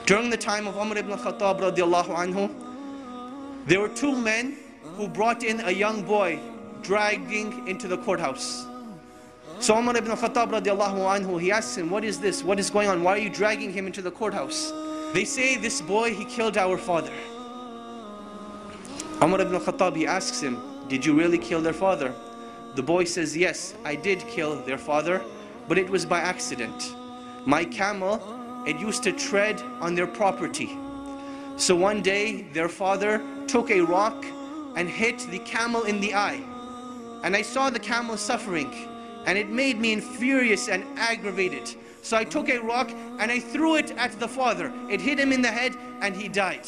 During the time of Umar ibn Khattab radiallahu anhu, there were two men who brought in a young boy dragging into the courthouse. So Umar ibn Khattab radiallahu anhu, he asks him, what is this? What is going on? Why are you dragging him into the courthouse? They say, this boy, he killed our father. Umar ibn Khattab, he asks him, did you really kill their father? The boy says, yes, I did kill their father, but it was by accident. My camel, it used to tread on their property. So one day, their father took a rock and hit the camel in the eye. And I saw the camel suffering, and it made me furious and aggravated. So I took a rock and I threw it at the father. It hit him in the head and he died.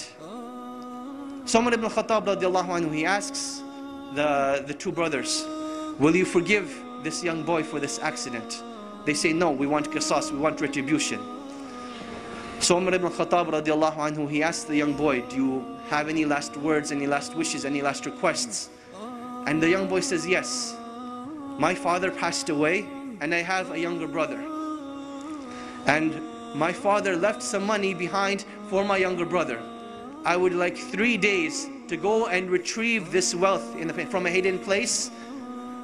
So Umar ibn Khattab radiallahu anhu, he asks the two brothers, will you forgive this young boy for this accident? They say, no, we want qisas, we want retribution. So Umar ibn Khattab radiallahu anhu, he asked the young boy, do you have any last words, any last wishes, any last requests? And the young boy says, yes. My father passed away and I have a younger brother. And my father left some money behind for my younger brother. I would like 3 days to go and retrieve this wealth from a hidden place,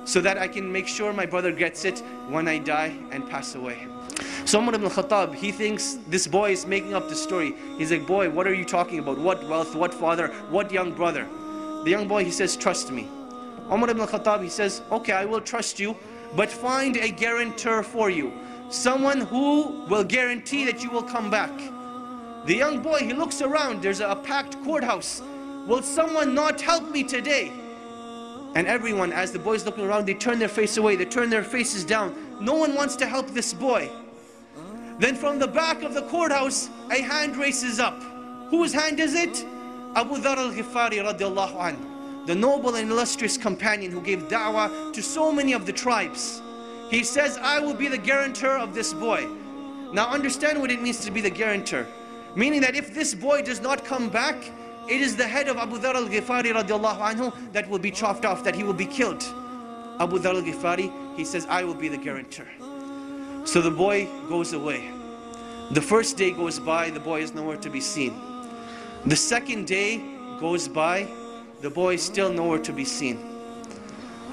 so that I can make sure my brother gets it when I die and pass away. So Umar ibn Khattab, he thinks this boy is making up the story. He's like, boy, what are you talking about? What wealth, what father, what young brother? The young boy, he says, trust me. Umar ibn Khattab, he says, okay, I will trust you, but find a guarantor for you. Someone who will guarantee that you will come back. The young boy, he looks around, there's a packed courthouse. Will someone not help me today? And everyone, as the boy's looking around, they turn their face away, they turn their faces down. No one wants to help this boy. Then from the back of the courthouse, a hand races up. Whose hand is it? Abu Dhar al-Ghifari radiallahu anhu, the noble and illustrious companion who gave da'wah to so many of the tribes. He says, I will be the guarantor of this boy. Now understand what it means to be the guarantor. Meaning that if this boy does not come back, it is the head of Abu Dhar al-Ghifari radiallahu anhu that will be chopped off, that he will be killed. Abu Dhar al-Ghifari, he says, I will be the guarantor. So the boy goes away. The first day goes by, the boy is nowhere to be seen. The second day goes by, the boy is still nowhere to be seen.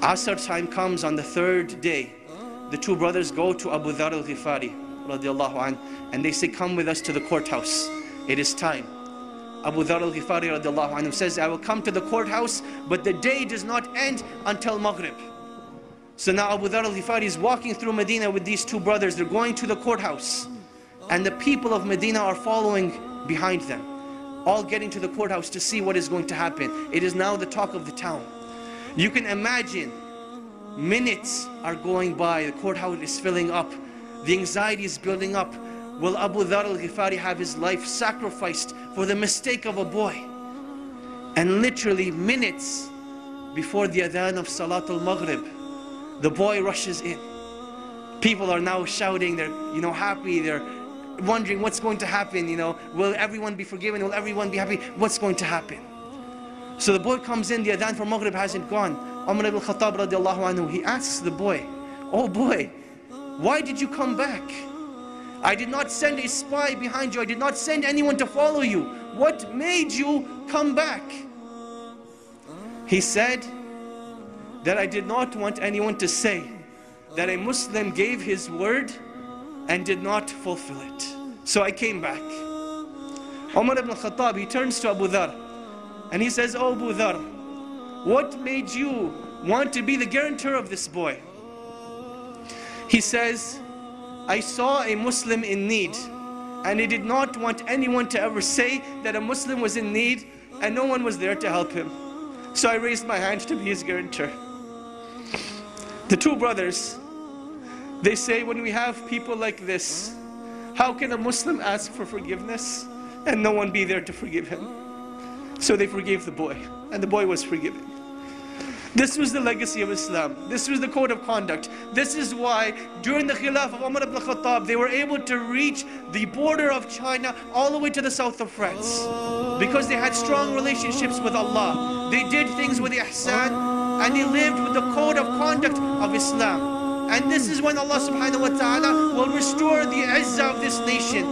Asr time comes on the third day. The two brothers go to Abu Dhar al-Ghifari radiallahu anhu, and they say, come with us to the courthouse. It is time. Abu Dhar al-Ghifari radiallahu anhu says, I will come to the courthouse, but the day does not end until Maghrib. So now Abu Dhar al-Ghifari is walking through Medina with these two brothers. They're going to the courthouse. And the people of Medina are following behind them, all getting to the courthouse to see what is going to happen. It is now the talk of the town. You can imagine, minutes are going by, the courthouse is filling up, the anxiety is building up. Will Abu Dhar al-Ghifari have his life sacrificed for the mistake of a boy? And literally minutes before the adhan of Salatul Maghrib, the boy rushes in. People are now shouting, they're happy, they're wondering what's going to happen, will everyone be forgiven, will everyone be happy, what's going to happen? So the boy comes in, the adhan for Maghrib hasn't gone. Umar ibn Khattab radiallahu anhu, he asks the boy, oh boy, why did you come back? I did not send a spy behind you, I did not send anyone to follow you. What made you come back? He said that I did not want anyone to say that a Muslim gave his word and did not fulfill it. So I came back. Umar ibn Khattab, he turns to Abu Dhar and he says, oh Abu Dhar, what made you want to be the guarantor of this boy? He says, I saw a Muslim in need and I did not want anyone to ever say that a Muslim was in need and no one was there to help him. So I raised my hand to be his guarantor. The two brothers, they say, when we have people like this, how can a Muslim ask for forgiveness and no one be there to forgive him? So they forgave the boy, and the boy was forgiven. This was the legacy of Islam. This was the code of conduct. This is why during the Khilaf of Umar ibn Khattab, they were able to reach the border of China all the way to the south of France. Because they had strong relationships with Allah. They did things with ihsan, and they lived with the code of conduct of Islam. And this is when Allah subhanahu wa ta'ala will restore the izzah of this nation.